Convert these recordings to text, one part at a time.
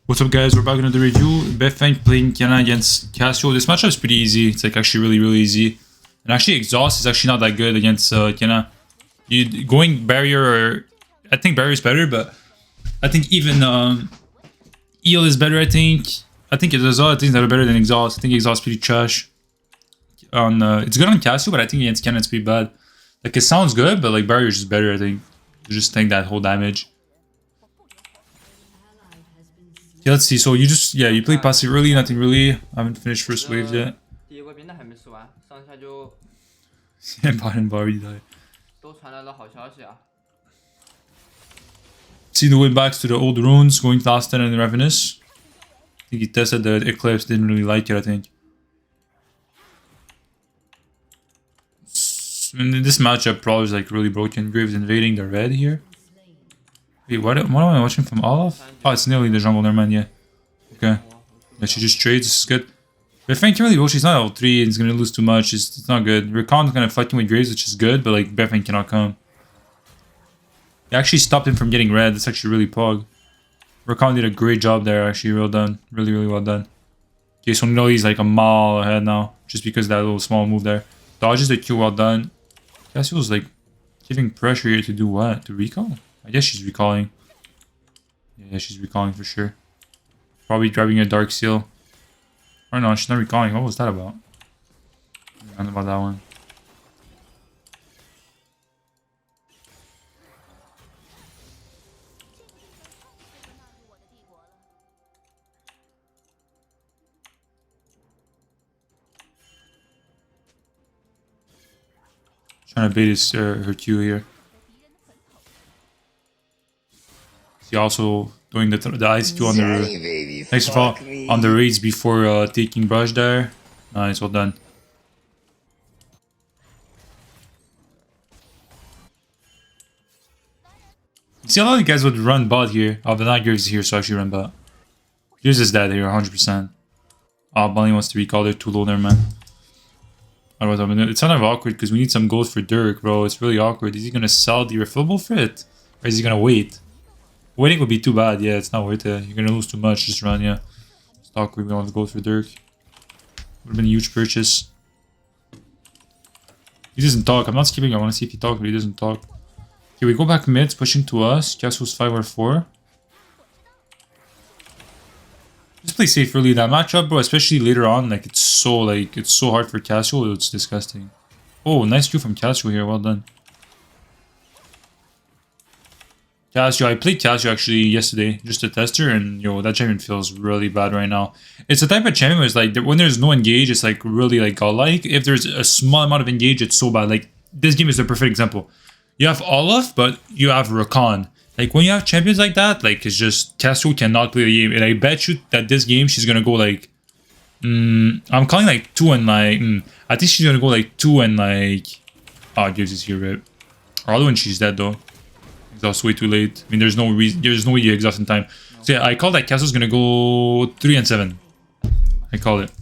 What's up, guys? We're back into the review. Beifeng playing Qiyana against Casio. This matchup is pretty easy. It's like actually really easy. And actually exhaust is actually not that good against Qiyana. You going barrier, or I think barrier is better, but I think even eel is better. I think exhaust things that are better than exhaust. I think exhaust is pretty trash. On it's good on Casio, but I think against Qiyana it's pretty bad. Like it sounds good, but like barrier is just better. I think you just tank that whole damage. Okay, let's see. So you just you play passive early, nothing really. I haven't finished first wave yet. Bottom bar already died. See the way back to the old runes, going faster than the Ravenous. I think he tested the Eclipse, didn't really like it, I think. In this matchup, probably is like really broken. Graves invading the red here. Wait, what am I watching from Olaf? Oh, it's nearly the jungle, never mind, yeah. Okay. Yeah, she just trades, this is good. Beifeng can't really go, she's not L3 and he's gonna lose too much, it's not good. Rakan kind of fighting with Graves, which is good, but like Beifeng cannot come. He actually stopped him from getting red, that's actually really pog. Rakan did a great job there, actually, well done. Really well done. Okay, so Noli's like a mile ahead now, just because of that little small move there. Dodges the Q, well done. Cassio's like giving pressure here to do what? To recall? I guess she's recalling. Yeah, she's recalling for sure. Probably grabbing a Dark Seal. Or no, she's not recalling. What was that about? I don't know about that one. Trying to bait his, her Q here. He also doing the ICQ on the next of all on the raids before taking brush there. Nice, well done. See, a lot of guys would run bot here. Oh, but not Graves is here, so actually run bot. Graves is dead here, 100%. Oh, Bunny wants to recall, they're too low there, man. Otherwise, I mean, it's kind of awkward because we need some gold for Dirk, bro. It's really awkward. Is he gonna sell the refillable for it? Or is he gonna wait? Waiting would be too bad, yeah, it's not worth it. You're gonna lose too much, just run, yeah. It's awkward, we don't have to go for Dirk. Would have been a huge purchase. He doesn't talk, I'm not skipping, I want to see if he talks, but he doesn't talk. Okay, we go back mid, pushing to us. Casio's 5 or 4. Just play safe early that matchup, bro, especially later on, like it's so hard for Casio, it's disgusting. Oh, nice Q from Casio here, well done. Casio, I played Casio actually yesterday, just to test her, and yo, that champion feels really bad right now. It's the type of champion where it's like, when there's no engage, it's like really like godlike. If there's a small amount of engage, it's so bad. Like, this game is the perfect example. You have Olaf, but you have Rakan. Like, when you have champions like that, like, it's just, Casio cannot play the game. And I bet you that this game, she's gonna go like, I'm calling like 2 and like, I think she's gonna go like 2 and like, oh, gives is here, right? Or other when she's dead though. Exhaust way too late. I mean, there's no reason. There's no way you exhaust in time. So yeah, I call that Casio's gonna go 3 and 7. I call it.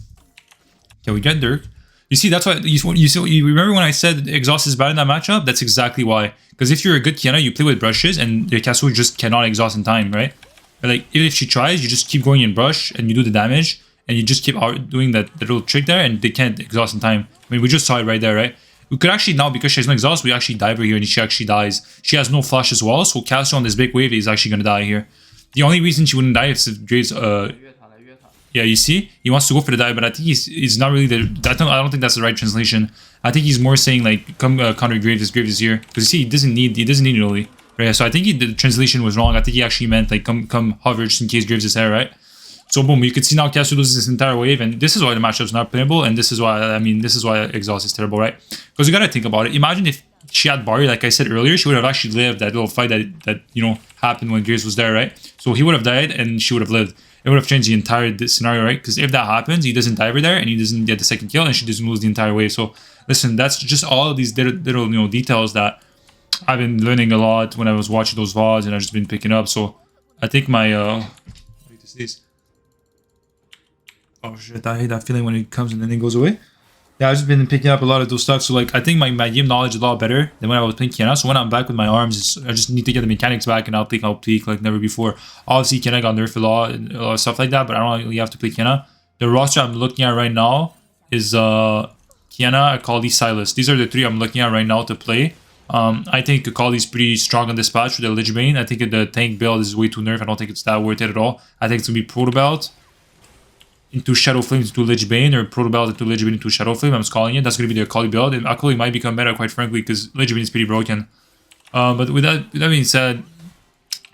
Okay, we get Dirk. You see, that's why you remember when I said exhaust is bad in that matchup? That's exactly why. Because if you're a good Qiyana, you play with brushes, and the Casio just cannot exhaust in time, right? But like, even if she tries, you just keep going in brush, and you do the damage, and you just keep doing that little trick there, and they can't exhaust in time. I mean, we just saw it right there, right? We could actually now, because she has no exhaust, we actually dive her here and she actually dies. She has no flash as well, so Casio on this big wave is actually going to die here. The only reason she wouldn't die is if Graves, yeah, you see? He wants to go for the dive, but I think he's not really I don't think that's the right translation. I think he's more saying like, come counter Graves is here. Because you see, he doesn't need it really. Right, so I think the translation was wrong. I think he actually meant like, come hover just in case Graves is there, right? So boom, you can see now Casio loses this entire wave, and this is why the matchup's not playable, and this is why, I mean, this is why exhaust is terrible, right? Because you gotta think about it. Imagine if she had Barry, like I said earlier, she would have actually lived that little fight that you know, happened when Graves was there, right? So he would have died, and she would have lived. It would have changed the entire scenario, right? Because if that happens, he doesn't dive her there, and he doesn't get the second kill, and she doesn't lose the entire wave. So listen, that's just all of these little you know, details that I've been learning a lot when I was watching those VODs, and I've just been picking up. So I think my oh shit, I hate that feeling when it comes and then it goes away. Yeah, I've just been picking up a lot of those stuff. So like, I think my game knowledge is a lot better than when I was playing Qiyana. So when I'm back with my arms, I just need to get the mechanics back, and I'll peak like never before. Obviously, Qiyana got nerfed a lot and a lot of stuff like that, but I don't really have to play Qiyana. The roster I'm looking at right now is Qiyana, Akali, Silas. These are the three I'm looking at right now to play. I think Akali's pretty strong on this patch with the Lich Bane. I think the tank build is way too nerfed. I don't think it's that worth it at all. I think it's gonna be Proto Belt into Shadow Flame into Lich Bane, or Proto Belt into Lich Bane into Shadow Flame. I'm just calling it. That's gonna be the Akali build, and Akali might become meta, quite frankly, because Lich Bane is pretty broken. But with that being said,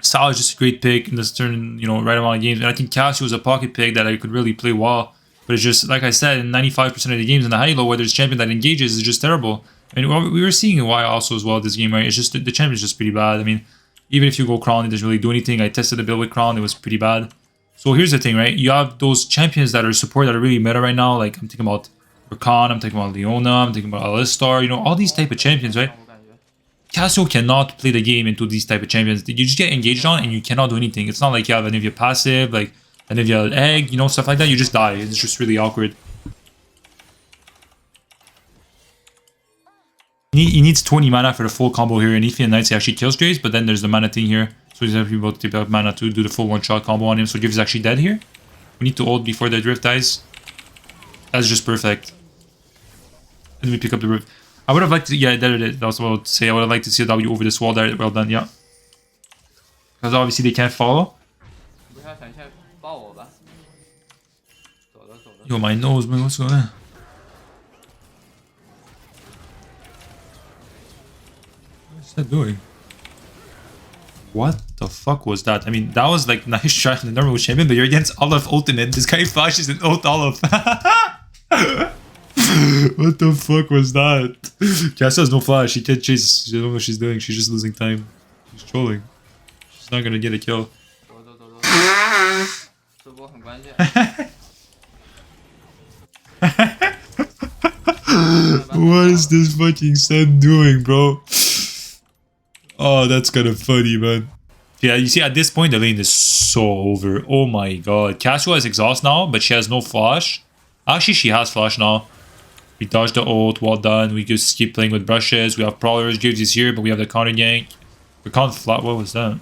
Sal is just a great pick in this turn, you know, right amount of games. And I think Casio was a pocket pick that I could really play well. But it's just, like I said, in 95% of the games in the high-low, where there's champion that engages, is just terrible. I mean, we were seeing why also as well this game, right? It's just, the champion is just pretty bad. I mean, even if you go Crown, it doesn't really do anything. I tested the build with Crown, it was pretty bad. So here's the thing, right? You have those champions that are support that are really meta right now. Like, I'm thinking about Rakan, I'm thinking about Leona, I'm thinking about Alistar, you know, all these type of champions, right? Casio cannot play the game into these type of champions. You just get engaged on and you cannot do anything. It's not like you have any of your passive, like any of your egg, you know, stuff like that. You just die. It's just really awkward. He needs 20 mana for the full combo here, and Ethian Knights he actually kills Graves, but then there's the mana thing here. So he's able to tip out mana to do the full one-shot combo on him. So Graves is actually dead here. We need to ult before the Drift dies. That's just perfect. And then we pick up the Rift. I would have liked to, yeah, there it is. That's what I would say. I would have liked to see a W over this wall there. Well done, yeah. Because obviously they can't follow. Yo, my nose, man, what's going on? What's that doing? What the fuck was that? I mean, that was like nice try in the normal champion, but you're against Olaf ultimate. This guy flashes and ult Olaf. What the fuck was that? Cassia has no flash. She can't chase. She don't know what she's doing. She's just losing time. She's trolling. She's not gonna get a kill. What is this fucking son doing, bro? Oh, that's kind of funny, man. Yeah, you see, at this point, the lane is so over. Oh my god. Cassia has exhaust now, but she has no flash. Actually, she has flash now. We dodged the ult, well done. We just keep playing with brushes. We have Prowlers, Graves is here, but we have the counter gank. We can't flat. What was that?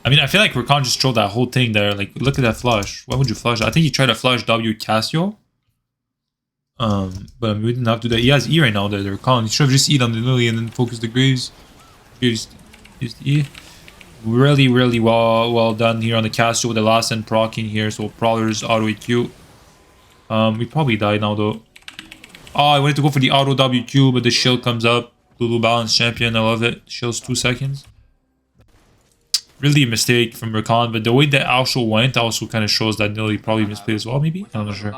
I mean, I feel like Rakan just trolled that whole thing there. Like, look at that flush. Why would you flush? I think he tried to flush W Casio. But I mean, we didn't have to do that. He has E right now, the Rakan. He should have just E on the Lily and then focus the Graves. Graves used E. Really, really well done here on the Casio with the last end proccing here. So Prowler's auto EQ. We probably died now though. Oh, I wanted to go for the auto WQ, but the shield comes up. Lulu Balance Champion, I love it. Shield's 2 seconds. Really a mistake from Rakan, but the way that also went also kind of shows that Nilly probably misplayed as well, maybe? I'm not sure.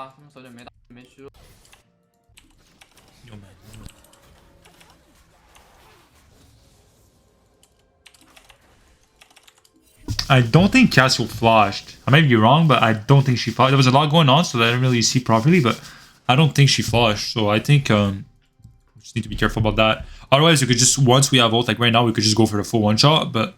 I don't think Casio flashed. I might be wrong, but I don't think she flashed. There was a lot going on, so I didn't really see properly, but I don't think she flashed. So I think we just need to be careful about that. Otherwise, we could just, once we have ult, like right now, we could just go for the full one-shot, but...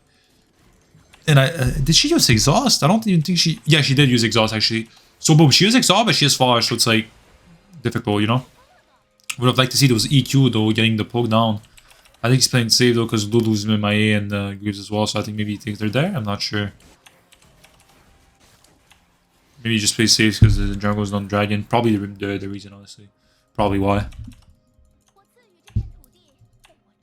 And did she use exhaust? I don't even think she... Yeah, she did use exhaust, actually. So, boom, she used exhaust, but she has flash, so it's like... difficult, you know? Would have liked to see those EQ, though, getting the poke down. I think he's playing safe, though, because Lulu's MIA and Greaves as well, so I think maybe he thinks they're there. I'm not sure. Maybe he just plays safe because the jungle's on Dragon. Probably the reason, honestly. Probably why.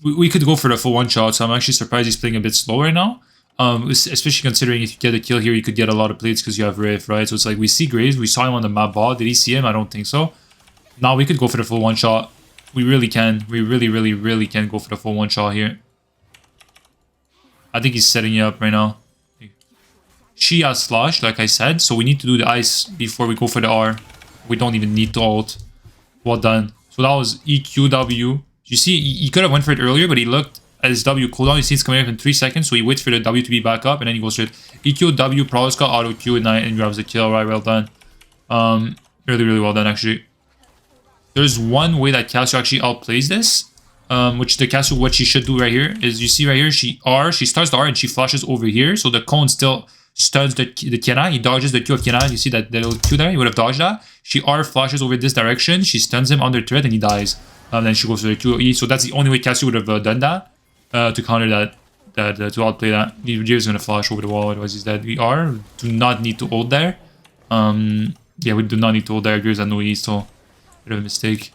We could go for the full one-shot, so I'm actually surprised he's playing a bit slow right now. Especially considering if you get a kill here, you could get a lot of plates because you have Rift, right? So it's like, we see Graves, we saw him on the map ball. Did he see him? I don't think so. Now we could go for the full one-shot. We really can. We really can go for the full one-shot here. I think he's setting it up right now. She has flash, like I said, so we need to do the ice before we go for the R. We don't even need to ult. Well done. So that was EQW. You see, he could have went for it earlier, but he looked at his W cooldown. You see it's coming up in 3 seconds, so he waits for the W to be back up, and then he goes straight. EQW, Prowler's got auto Q and grabs the kill. Right, well done. Really well done, actually. There's one way that Casio actually outplays this, which the Casio, what she should do right here is, you see right here, she starts the R and she flashes over here, so the cone still, stuns the Qiyana. He dodges the Q of Qiyana. You see that little Q there? He would have dodged that. She R flashes over this direction. She stuns him under turret and he dies. Then she goes for the QE. So that's the only way Cassio would have done that to counter that. To outplay that. Jave's gonna flash over the wall, otherwise he's dead. We do not need to ult there. Yeah, we do not need to ult there. Jave's at no E, so bit of a mistake.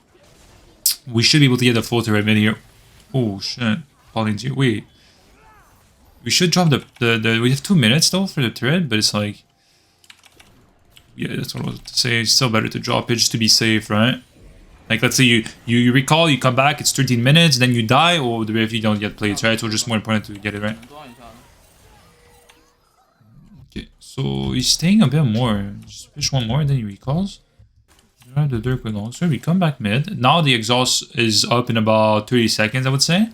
We should be able to get the full turret mid here. Oh shit. Pauline's here. Wait. We should drop the we have 2 minutes though for the turret, but it's like, yeah, that's what I was to say. It's still better to drop it just to be safe, right? Like, let's say you recall, you come back, it's 13 minutes, then you die, or if you don't get plates, right? So just more important to get it right. Okay, so he's staying a bit more. Just push one more, then he recalls. Grab the Dirk with long sword. We come back mid. Now the exhaust is up in about 30 seconds, I would say.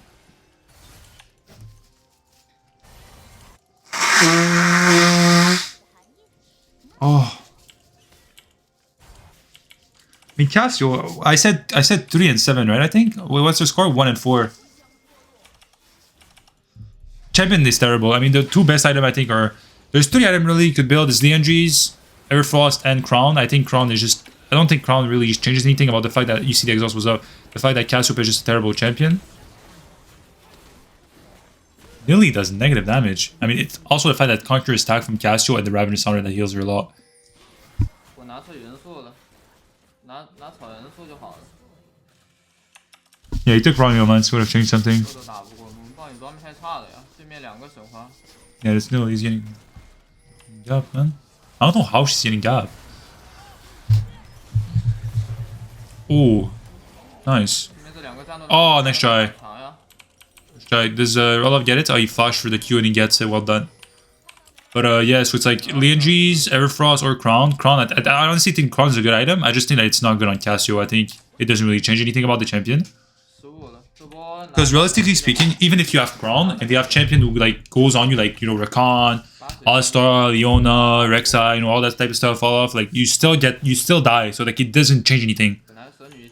Oh. I mean, Cassio, I said 3 and 7, right? I think. What's their score? 1 and 4. Champion is terrible. I mean, the 2 best items I think are, there's 3 items really you could build. Is Leandries, Everfrost, and Crown. I think Crown is just, I don't think Crown really changes anything about the fact that you see the exhaust was up. The fact that Cassio is just a terrible champion. Lily does negative damage. I mean, it's also the fact that Conqueror is tagged from Cassio and the Ravenous Sounder that heals her a lot. Yeah, he took Romeo Mines, would have changed something. Yeah, this Lily is getting gap, man. I don't know how she's getting gap. Oh, nice. Oh, nice try. Nice try. Does Roloff get it? Oh, he flashed for the Q and he gets it. Well done. But yeah, so it's like Leandries, Everfrost, or Crown. Crown, I honestly think Crown is a good item. I just think that it's not good on Cassio. I think it doesn't really change anything about the champion. Because realistically speaking, even if you have Crown and they have champion who like goes on you, like, you know, Rakan, Alistar, Leona, Rek'Sai, you know, all that type of stuff fall off, like you still die. So like it doesn't change anything.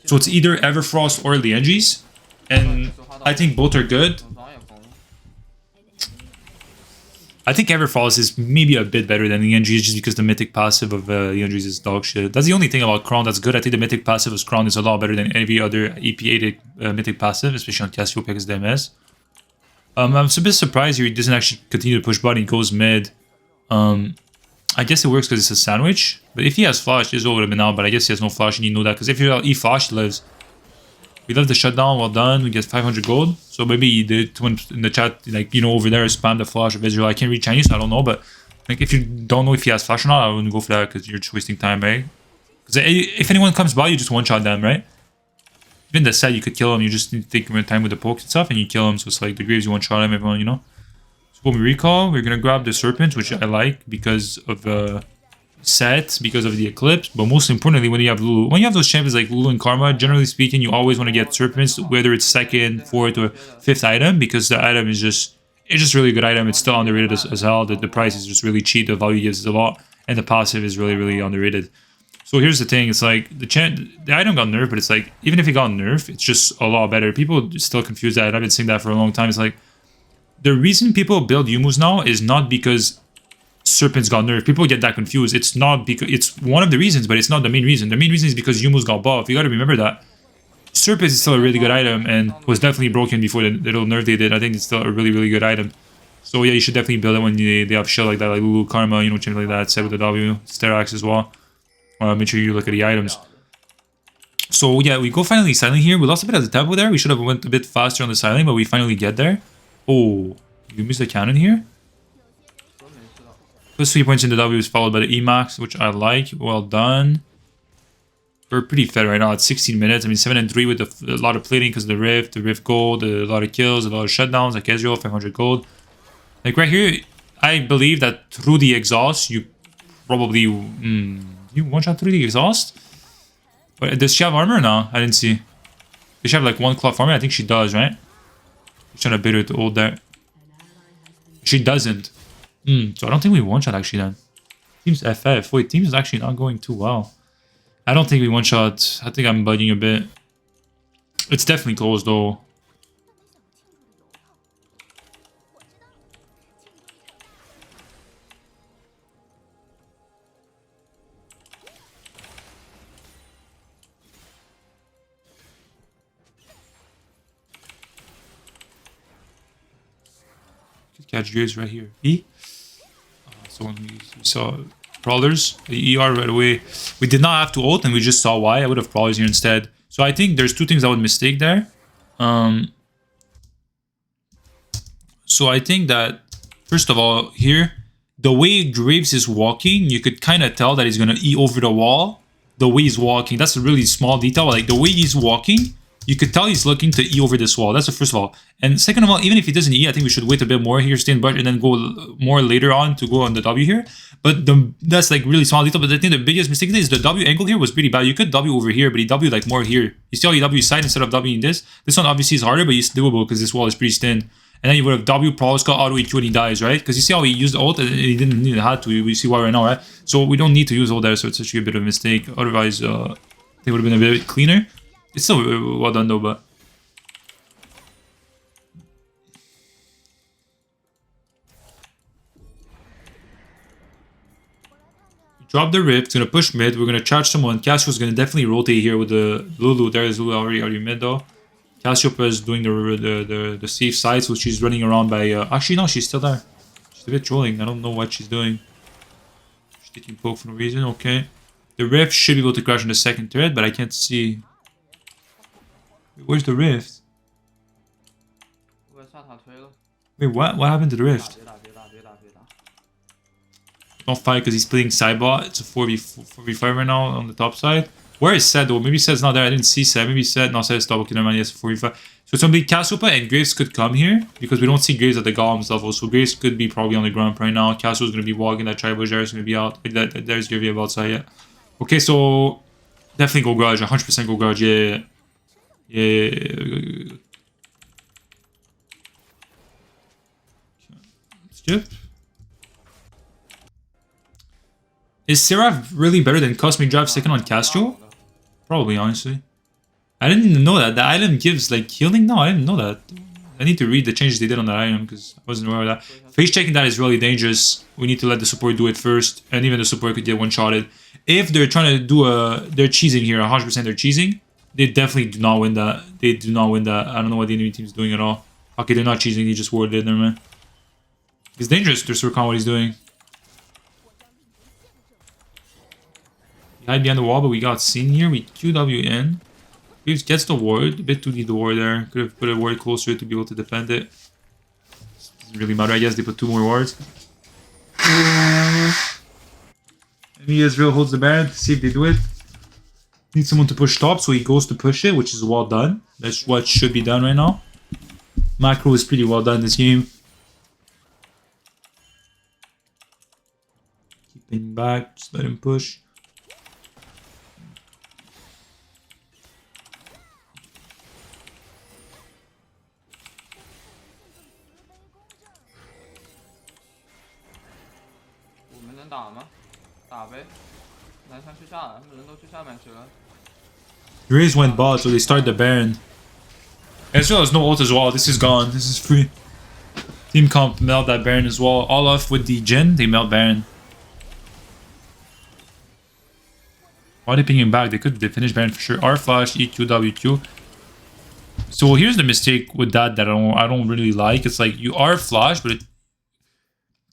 So it's either Everfrost or Leandries, and I think both are good. I think Everfrost is maybe a bit better than Leandries just because the mythic passive of Leandries is dog shit. That's the only thing about Crown that's good. I think the mythic passive of Crown is a lot better than every other EP8 mythic passive, especially on Cassiopeia because DMS. I'm a bit surprised here he doesn't actually continue to push button, he goes mid. I guess it works because it's a sandwich, but if he has flash, this would have been out, but I guess he has no flash and you know that, because if he flash, he lives. We love the shutdown, well done, we get 500 gold. So maybe the one in the chat, like, you know, over there, spam the flash of Israel. I can't read Chinese, so I don't know, but like if you don't know if he has flash or not, I wouldn't go for that because you're just wasting time, right? Because if anyone comes by, you just one-shot them, right? Even the set, you could kill him, you just need to take your time with the pokes and stuff, and you kill him, so it's like the Graves, you one-shot him, everyone, you know? So when we recall, we're gonna grab the Serpent, which I like because of set, because of the Eclipse, but most importantly, when you have Lulu. When you have those champions like Lulu and Karma, generally speaking, you always want to get Serpents, whether it's 2nd, 4th, or 5th item, because the item is just, it's just really good item. It's still underrated as hell. The price is just really cheap, the value gives us a lot, and the passive is really, really underrated. So here's the thing, it's like, the item got nerfed, but it's like, even if it got nerfed, it's just a lot better. People still confuse that, and I've been saying that for a long time. It's like, the reason people build Yumus now is not because Serpents got nerfed. People get that confused. It's not because, it's one of the reasons, but it's not the main reason. The main reason is because Yumus got buffed. You gotta remember that. Serpents is still a really good item and was definitely broken before the little nerf they did. I think it's still a really, really good item. So yeah, you should definitely build it when they have shit like that, like Lulu, Karma, you know, something like that, set with the W, Sterax as well. Make sure you look at the items. So yeah, we go finally silent here. We lost a bit of the tempo there. We should have went a bit faster on the silent, but we finally get there. Oh, you missed the cannon here? Plus 3 points in the W is followed by the Emax, which I like. Well done. We're pretty fed right now at 16 minutes. I mean, 7 and 3 with a lot of plating because of the Rift gold, a lot of kills, a lot of shutdowns, like Ezreal, 500 gold. Like right here, I believe that through the exhaust, you probably... you one-shot through the exhaust? But does she have armor or no? I didn't see. Does she have like 1 cloth armor? I think she does, right? She's trying to bait her to ult there. She doesn't. So I don't think we one-shot actually then. Team's FF. Wait, team's is actually not going too well. I don't think we one-shot. I think I'm bugging a bit. It's definitely close though. Could catch Graves right here. E? So when we saw Brawlers, the ER right away. We did not have to ult and we just saw why. I would have Brawlers here instead. So I think there's two things I would mistake there. So I think that, first of all, here, the way Graves is walking, you could kind of tell that he's going to E over the wall. The way he's walking, that's a really small detail. Like the way he's walking, you could tell he's looking to E over this wall. That's the first of all. And second of all, even if he doesn't E, I think we should wait a bit more here, stay in budget, and then go more later on to go on the W here. But that's like really small detail. But I think the biggest mistake is the W angle here was pretty bad. You could W over here, but he W like more here. You see how he W side instead of W in this? This one obviously is harder, but it's doable because this wall is pretty thin. And then you would have W Prowler Skull auto EQ when he dies, right? Because you see how he used ult and he didn't need to have to. We see why right now, right? So we don't need to use ult there, so it's actually a bit of a mistake. Otherwise, it would have been a bit cleaner. It's still well done though, but... Drop the Rift, gonna push mid, we're gonna charge someone. Cassio's gonna definitely rotate here with the Lulu. There is Lulu already mid though. Cassiopeia is doing the safe side, so she's running around by... actually, no, she's still there. She's a bit trolling. I don't know what she's doing. She's taking poke for no reason. Okay. The Rift should be able to crash on the second turret, but I can't see... Where's the Rift? Wait, what? What happened to the Rift? Don't fight because he's playing sidebot. It's a 4v5 right now on the top side. Where is Sed though? Maybe Sed's not there. I didn't see Sed. Maybe Sed. No, Sed is double. Okay, never mind. Yes, 4v5. So it's gonna be Cassiopeia and Graves could come here because we don't see Graves at the Golems level. So Graves could be probably on the ground right now. Cassio's gonna be walking. That Tribush there is gonna be out. There's Jirvi outside. Yeah. Okay, so definitely go Garage. 100% go Garage. Yeah. Yeah. Skip. Is Seraph really better than Cosmic Drive second on Castro? Probably, honestly. I didn't even know that. The item gives, like, healing? No, I didn't know that. I need to read the changes they did on that item, because I wasn't aware of that. Face checking that is really dangerous. We need to let the support do it first, and even the support could get one-shotted. If they're trying to do they're cheesing here, 100% they're cheesing, they definitely do not win that. They do not win that. I don't know what the enemy team is doing at all. Okay, they're not cheesing, they just warded it there, man. It's dangerous to Surkan what he's doing. Hide behind the wall, but we got seen here. We QW in. Graves gets the ward. A bit too deep the ward there. Could have put a ward closer to be able to defend it. Doesn't really matter. I guess they put 2 more wards. Enemy Israel holds the Baron to see if they do it. Need someone to push top, so he goes to push it, which is well done. That's what should be done right now. Macro is pretty well done this game. Keeping back, just let him push. Graves went bot, so they start the Baron. Ezreal has no ult as well. This is gone. This is free. Team comp melt that Baron as well. All off with the Jhin, they melt Baron. Why are they pinging back? They finish Baron for sure. R flash, EQ, WQ. So here's the mistake with that I don't really like. It's like you R flash, but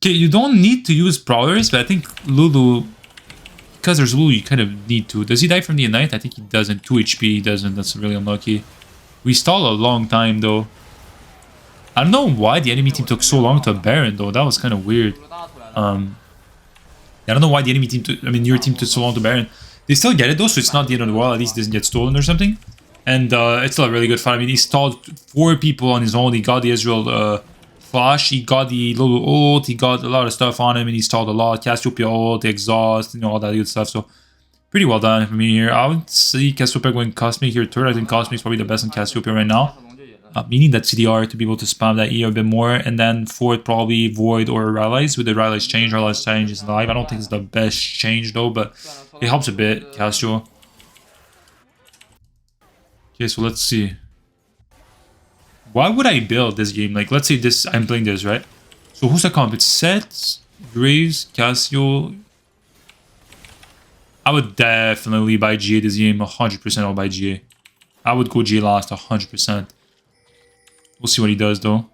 okay, you don't need to use Prowlers, but I think Lulu, because there's Lulu, you kind of need to. Does he die from the Ignite? I think he doesn't. 2 HP, he doesn't. That's really unlucky. We stall a long time, though. I don't know why the enemy team took so long to Baron, though. That was kind of weird. I don't know why the enemy team your team took so long to Baron. They still get it, though, so it's not the end of the world. At least it doesn't get stolen or something. And it's still a really good fight. I mean, he stalled 4 people on his own. He got the Israel flash, he got the little ult, he got a lot of stuff on him, and he stalled a lot. Cassiopeia ult, exhaust, all that good stuff. So pretty well done for me here. I would see Cassiopeia going Cosmic here third. I think Cosmic is probably the best in Cassiopeia right now. We need that CDR to be able to spam that E a bit more. And then fourth, probably Void or Rallies. With the Rallies change is live. I don't think it's the best change though, but it helps a bit, Cassio. Okay, so let's see. Why would I build this game? Like, let's say this, I'm playing this, right? So who's the comp? It's Seth, Graves, Cassio. I would definitely buy GA this game. 100% I'll buy GA. I would go GA last, 100%. We'll see what he does, though.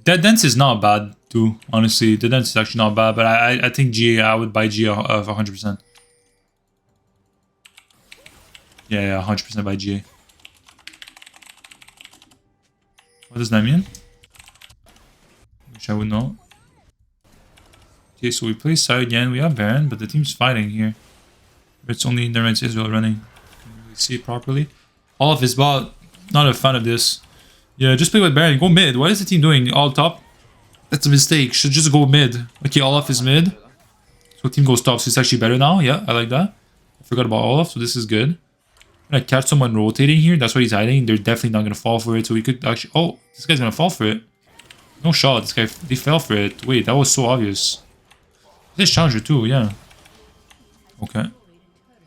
Dead Dance is not bad too, honestly. Dead Dance is actually not bad, but I think GA, I would buy GA of 100%. Yeah, 100% buy GA. What does that mean? Wish I would know. Okay, so we play side again. We have Baron, but the team's fighting here. It's only Intermits Israel running. Can't really see it properly. All of his bot. Not a fan of this. Yeah, just play with Baron. Go mid. What is the team doing? All top? That's a mistake. Should just go mid. Okay, Olaf is mid. So team goes top. So it's actually better now. Yeah, I like that. I forgot about Olaf, so this is good. I'm gonna catch someone rotating here. That's what he's hiding. They're definitely not gonna fall for it. So we could actually... Oh, this guy's gonna fall for it. No shot. This guy... They fell for it. Wait, that was so obvious. This challenger too, yeah. Okay.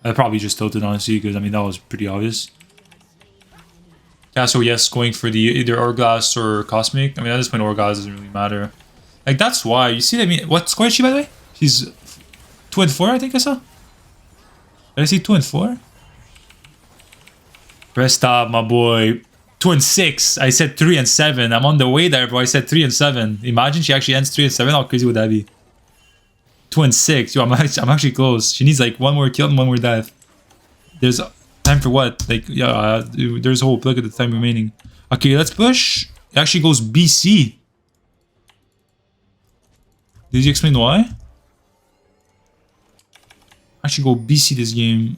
I probably just tilted honestly because I mean that was pretty obvious. Yeah, so yes, going for the either Orglass or Cosmic. I mean at this point Orglass doesn't really matter. Like that's why you see. I mean, what score is she by the way? She's 2 and 4, I think I saw. Did I see 2 and 4? Press stop, my boy. 2 and 6. I said 3 and 7. I'm on the way there, bro. I said 3 and 7. Imagine she actually ends 3 and 7. How crazy would that be? 2 and 6. Yo, I'm actually close. She needs like 1 more kill and 1 more death. There's time for what? Like, yeah, there's hope. Look at the time remaining. Okay, let's push. It actually goes BC. Did you explain why? Actually go BC this game.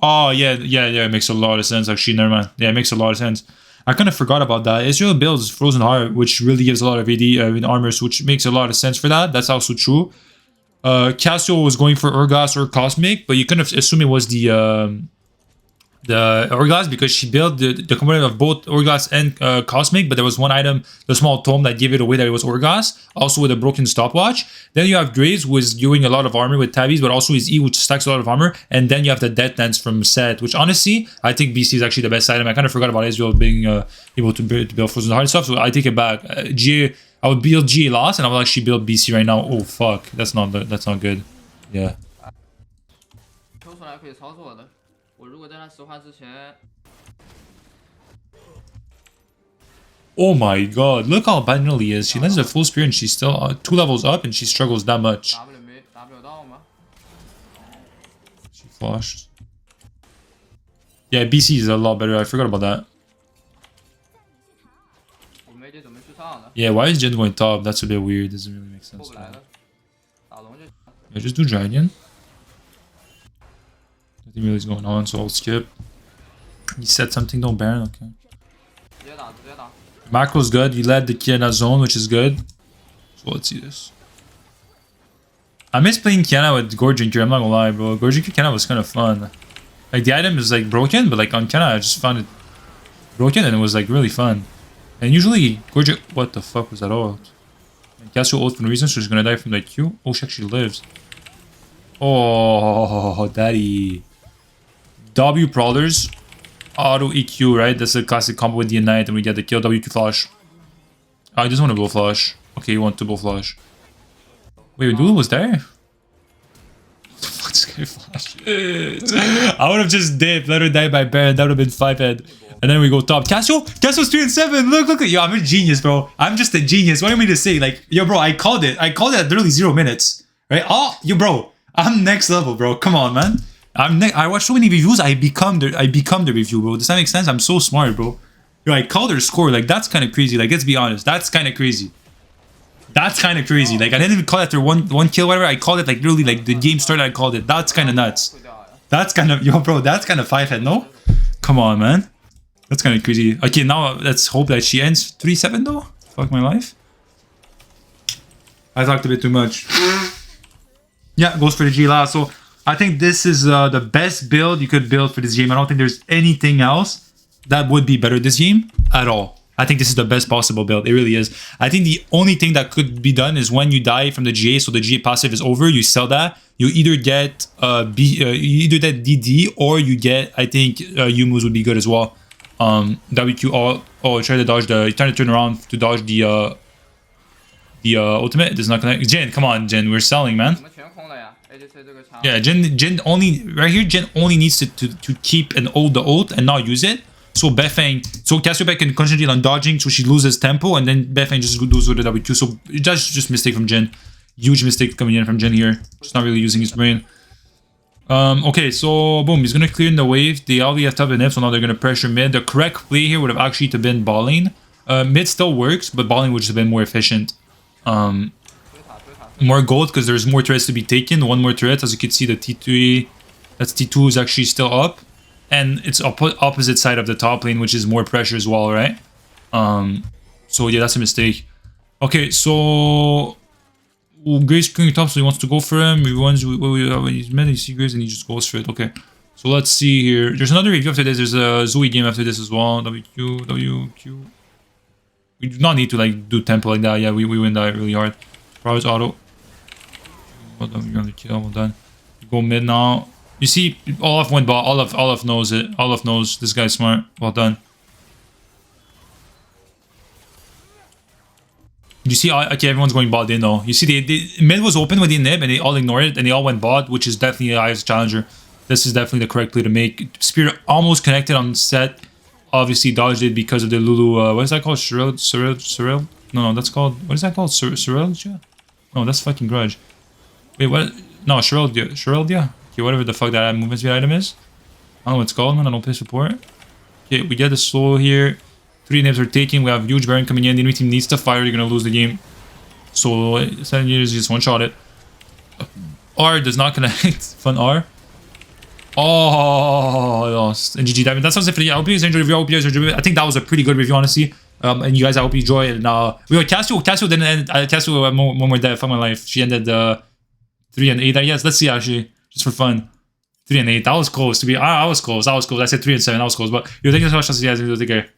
Oh, yeah, it makes a lot of sense, actually. Never mind. Yeah, it makes a lot of sense. I kind of forgot about that. Israel builds Frozen Heart, which really gives a lot of AD in armors, which makes a lot of sense for that. That's also true. Cassio was going for Urgas or Cosmic, but you kind of assume it was the Urgas because she built the component of both Urgas and Cosmic, but there was one item, the small tome, that gave it away that it was Urgas, also with a broken stopwatch. Then you have Graves, who is doing a lot of armor with Tabbies, but also his E, which stacks a lot of armor. And then you have the Death Dance from Set, which honestly, I think BC is actually the best item. I kind of forgot about Israel being able to build Frozen Heart stuff, so I take it back. GA, I would build GA last, and I will actually build BC right now. Oh fuck, that's not good. Yeah. Oh my god, look how bad Nelly is. She lands a full spear and she's still 2 levels up and she struggles that much. She flashed. Yeah, BC is a lot better. I forgot about that. Yeah, why is Jin going top? That's a bit weird. Doesn't really make sense. Yeah, just do Dragon. Nothing really is going on, so I'll skip. He said something, don't Baron, okay. Macro's good. You led the Qiyana zone, which is good. So let's see this. I miss playing Qiyana with Gorginker, I'm not gonna lie, bro. Gorginker Qiyana was kind of fun. Like, the item is like broken, but like on Qiyana, I just found it broken and it was like really fun. And usually, Gorginker... What the fuck was that ult? Cassio ult for no reason, so she's gonna die from that Q. Oh, she actually lives. Oh, daddy. W Prowlers. Auto EQ, right? That's a classic combo with the Ignite, and we get the kill. WQ Flash. Oh, he doesn't want to blow Flash. Okay, he wants to blow Flash. Wait, Dulu was there? What the fuck, this guy Flash? I would have just dipped, let her die by Baron. That would have been 5-head. And then we go top. Cassio's 3 and 7. Look at yo, I'm a genius, bro. I'm just a genius. What do you mean to say? Like, yo, bro, I called it. I called it at literally 0 minutes. Right? Oh, yo, bro. I'm next level, bro. Come on, man. I watch so many reviews, I become the review, bro. Does that make sense? I'm so smart, bro. Yo, I called her score. Like, that's kind of crazy. Like, let's be honest. That's kind of crazy. That's kind of crazy. Like, I didn't even call it after one kill, whatever. I called it, like, literally, like, the game started, I called it. That's kind of nuts. That's kind of... Yo, bro, that's kind of 5-head, no? Come on, man. That's kind of crazy. Okay, now let's hope that she ends 3-7, though. Fuck my life. I talked a bit too much. Yeah, goes for the G last. So... I think this is the best build you could build for this game. I don't think there's anything else that would be better this game at all. I think this is the best possible build. It really is. I think the only thing that could be done is when you die from the GA, so the GA passive is over, you sell that. You either get DD or you get, I think, Yumu's would be good as well. WQ, try to dodge the, trying to turn around to dodge the ultimate. It does not connect. Jin, come on, Jin, we're selling, man. Yeah, Jin only right here. Jin only needs to keep and hold the ult and not use it. So Beifeng, so Cassiopeia can concentrate on dodging, so she loses tempo, and then Beifeng just goes with the W2. So that's just mistake from Jin. Huge mistake coming in from Jin here. Just not really using his brain. Okay, so boom, he's gonna clear in the wave. They already have top and F, so now they're gonna pressure mid. The correct play here would have actually to been balling. Mid still works, but balling would just have been more efficient. More gold because there's more turrets to be taken. One more turret, as you can see, the T3, that's T2 is actually still up, and it's opposite side of the top lane, which is more pressure as well, right? So yeah, that's a mistake. Okay, so Graves going top, so he wants to go for him. When he's mid, you see Graves and he just goes for it. Okay, so let's see here. There's another review after this. There's a Zoe game after this as well. WQ, WQ. We do not need to like do tempo like that. Yeah, we win that really hard. Prowess auto. Well done, we're gonna kill. Well done. We go mid now. You see, Olaf went bot. Olaf knows it. Olaf knows this guy's smart. Well done. You see, okay, everyone's going bot in though. You see, mid was open with the nib, and they all ignored it, and they all went bot, which is definitely the highest challenger. This is definitely the correct play to make. Spirit almost connected on set. Obviously dodged it because of the Lulu. What is that called? Surreal? No, that's called. What is that called? Surreal? No, that's fucking Grudge. Wait, what? No, Shireldia? Okay, whatever the fuck that movement speed item is. I don't know what it's called, man. I don't play support. Okay, we get the slow here. 3 nibs are taken. We have huge Baron coming in. The enemy team needs to fire. They're gonna lose the game. So 7 years just one shot it. R does not connect. Fun R. Oh, I lost. And GG. That sounds it for the. I hope you guys enjoyed the review. I hope you guys enjoyed it. I think that was a pretty good review, honestly. And you guys, I hope you enjoy it. And we got Cassio didn't end. Cassio had one more death. Fuck my life. She ended 3 and 8. Yes, let's see actually, just for fun. 3 and 8. That was close to be. I was close. I said 3 and 7. That was close. But thank you so much. I'll see you guys. Take care.